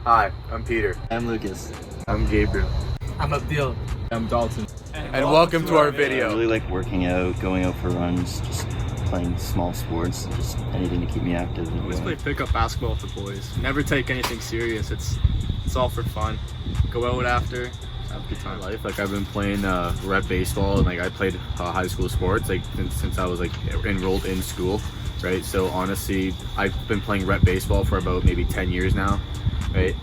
Hi, I'm Peter. I'm Lucas. I'm Gabriel. I'm Abdil. I'm Dalton. And welcome to our I video. really like working out, going out for runs, just playing small sports, just anything to keep me active. Always play pickup basketball with the boys. Never take anything serious. It's all for fun. Go out after, have a good time. Life, like I've been playing rep baseball, and like I played high school sports like since I was like enrolled in school, right? So honestly, I've been playing rep baseball for about maybe 10 years now, right?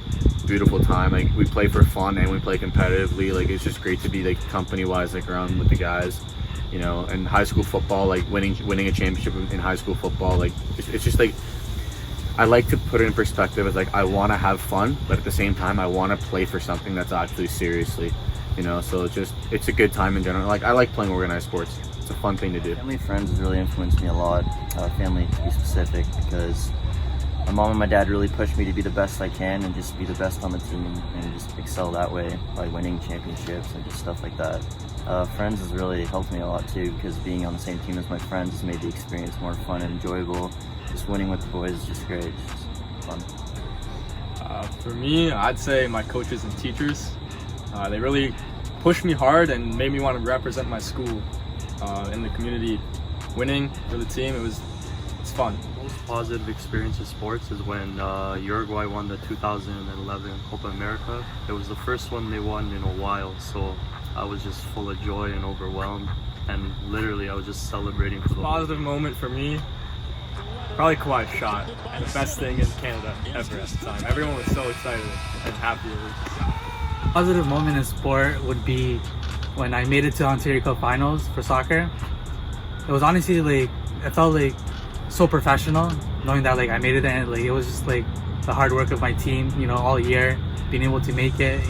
Beautiful time. Like we play for fun and we play competitively. Like it's just great to be like company wise, like around with the guys, you know. And high school football, like winning a championship in high school football, like it's just like, I like to put it in perspective as like I want to have fun, but at the same time I want to play for something that's actually seriously, you know. So it's a good time in general. Like I like playing organized sports. It's a fun thing to do. Family, friends has really influenced me a lot. Family to be specific, because my mom and my dad really pushed me to be the best I can and just be the best on the team and just excel that way by winning championships and just stuff like that. Friends has really helped me a lot too, because being on the same team as my friends has made the experience more fun and enjoyable. Just winning with the boys is just great. It's just fun. For me, I'd say my coaches and teachers. They really pushed me hard and made me want to represent my school in the community. Winning for the team, it's fun. Most positive experience in sports is when Uruguay won the 2011 Copa America. It was the first one they won in a while, so I was just full of joy and overwhelmed, and literally I was just celebrating for the Positive moment for me, probably Kawhi's shot. The best thing in Canada ever at the time. Everyone was so excited and happy. Positive moment in sport would be when I made it to Ontario Cup finals for soccer. It was honestly like, it felt like so professional, knowing that like I made it, and like it was just like the hard work of my team, you know, all year, being able to make it,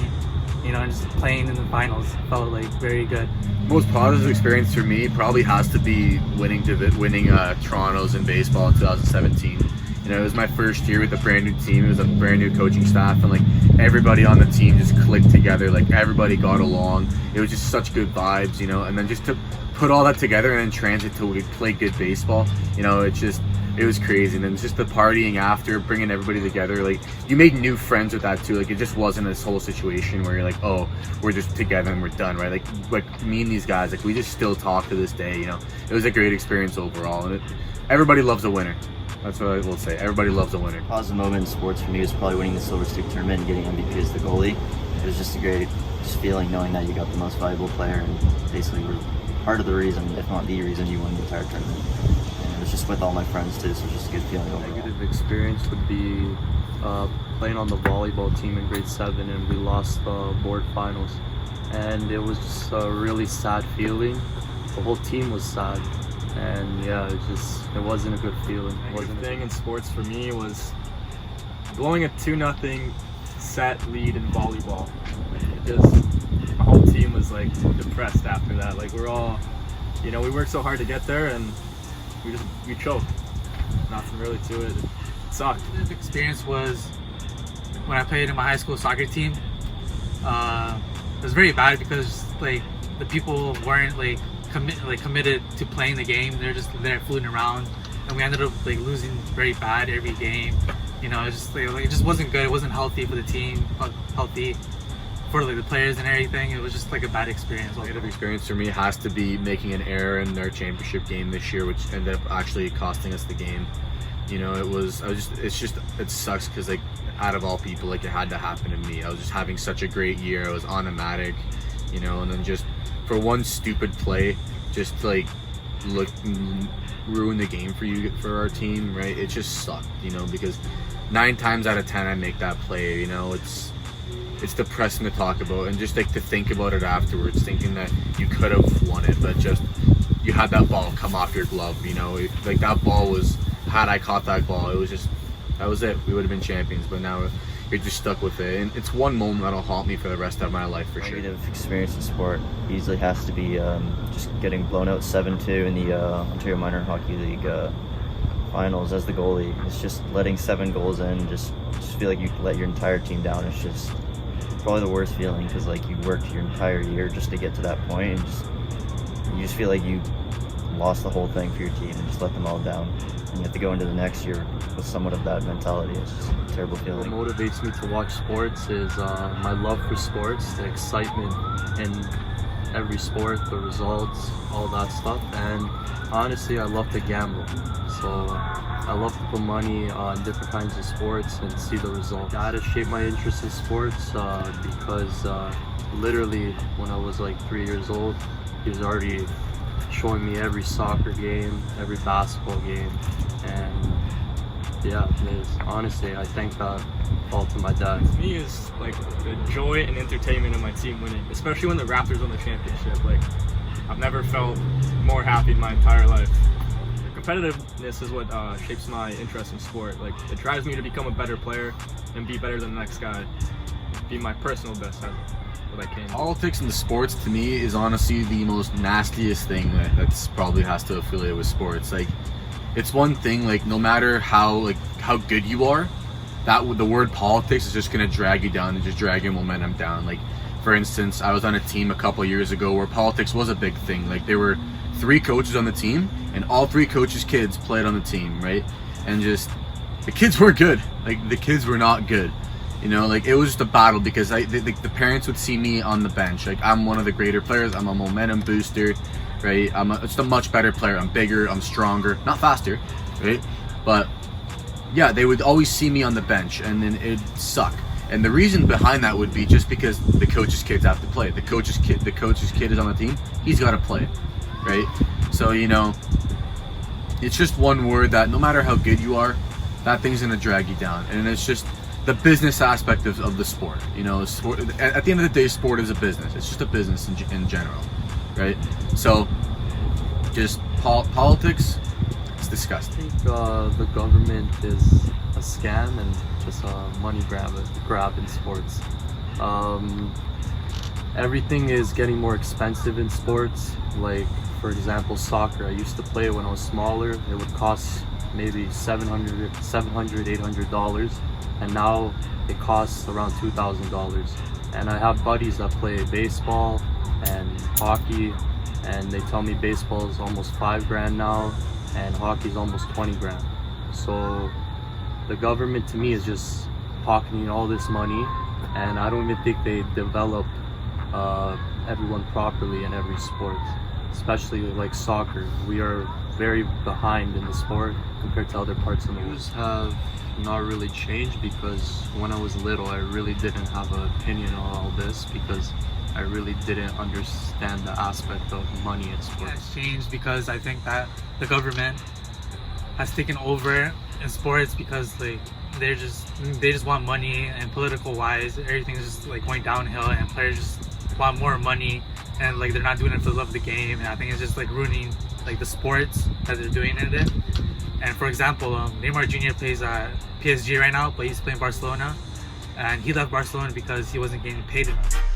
you know, and just playing in the finals felt like very good. Most positive experience for me probably has to be winning Toronto's in baseball in 2017. You know, it was my first year with a brand new team. It was a brand new coaching staff, and like everybody on the team just clicked together. Like everybody got along. It was just such good vibes, you know. And then just to put all that together and then transit to play good baseball, you know, it was crazy. And then just the partying after, bringing everybody together, like you made new friends with that too. Like it just wasn't this whole situation where you're like, oh, we're just together and we're done, right? Like me and these guys, like we just still talk to this day, you know. It was a great experience overall, and everybody loves a winner. That's what I will say. Everybody loves a winner. Positive moment in sports for me was probably winning the Silver Stick tournament and getting MVP as the goalie. It was just a great feeling knowing that you got the most valuable player and basically were part of the reason, if not the reason, you won the entire tournament. And it was just with all my friends too, so it was just a good feeling overall. negative experience would be playing on the volleyball team in grade 7, and we lost the board finals. And it was just a really sad feeling. The whole team was sad. And yeah, it wasn't a good feeling. The thing in sports for me was blowing a 2-0 set lead in volleyball. My whole team was like depressed after that. Like we're all, you know, we worked so hard to get there, and we choked. Nothing really to it. It sucked. The experience was when I played in my high school soccer team. It was very bad because like the people weren't like committed to playing the game. They're just there fooling around, and we ended up like losing very bad every game. You know, it just wasn't good. It wasn't healthy for the team, healthy for like the players and everything. It was just like a bad experience. Negative experience for me has to be making an error in their championship game this year, which ended up actually costing us the game. You know, it sucks because like out of all people, like it had to happen to me. I was just having such a great year. I was automatic, you know, and then just for one stupid play, just like ruin the game for our team, right? It just sucked, you know, because 9 times out of 10 I make that play, you know. It's depressing to talk about, and just like to think about it afterwards, thinking that you could have won it, but just you had that ball come off your glove, you know. Like that ball was, had I caught that ball, that was it. We would have been champions, but now you're just stuck with it, and it's one moment that'll haunt me for the rest of my life for sure. Negative experience in sport easily has to be just getting blown out 7-2 in the Ontario Minor Hockey League finals as the goalie. It's just letting 7 goals in, just feel like you let your entire team down. It's just probably the worst feeling, because like you worked your entire year just to get to that point, and you just feel like you lost the whole thing for your team and just let them all down. and you have to go into the next year with somewhat of that mentality. It's just a terrible What feeling. motivates me to watch sports is my love for sports, the excitement in every sport, the results, all that stuff. And honestly, I love to gamble. So I love to put money on different kinds of sports and see the results. Dad has shaped my interest in sports because literally when I was like 3 years old, he was already showing me every soccer game, every basketball game, and yeah, honestly, I thank that all to my dad. To me, is like the joy and entertainment of my team winning, especially when the Raptors won the championship. Like, I've never felt more happy in my entire life. The competitiveness is what shapes my interest in sport. Like, it drives me to become a better player and be better than the next guy, be my personal best at what I can. Politics in the sports, to me, is honestly the most nastiest thing that's probably has to affiliate with sports. Like, it's one thing, like, no matter how good you are, that the word politics is just gonna drag you down and just drag your momentum down. Like, for instance, I was on a team a couple years ago where politics was a big thing. Like, there were 3 coaches on the team, and all 3 coaches' kids played on the team, right? And just the kids were good. Like, the kids were not good. You know, like, it was just a battle because the parents would see me on the bench. Like, I'm one of the greater players. I'm a momentum booster, right? I'm just a much better player. I'm bigger. I'm stronger. Not faster, right? But yeah, they would always see me on the bench, and then it'd suck. And the reason behind that would be just because the coach's kids have to play. The coach's kid is on the team. He's got to play, right? So, you know, it's just one word that no matter how good you are, that thing's gonna drag you down. And it's just the business aspect of the sport. You know, sport, at the end of the day, sport is a business. It's just a business in general, right? So, just politics, it's disgusting. I think the government is a scam and just a money grab in sports. Everything is getting more expensive in sports. Like, for example, soccer. I used to play when I was smaller. It would cost maybe $700, $800, and now it costs around $2,000. And I have buddies that play baseball and hockey, and they tell me baseball is almost $5,000 now, and hockey is almost $20,000. So the government, to me, is just pocketing all this money, and I don't even think they develop everyone properly in every sport, especially like soccer. We are very behind in the sport compared to other parts of the world. Views have not really changed because when I was little, I really didn't have an opinion on all this because I really didn't understand the aspect of money in sports. It's changed because I think that the government has taken over in sports because like they just want money, and political wise everything's just like going downhill, and players just want more money, and like they're not doing it for the love of the game, and I think it's just like ruining like the sports that they're doing it in. And for example, Neymar Jr. plays at PSG right now, but he's playing Barcelona, and he left Barcelona because he wasn't getting paid enough.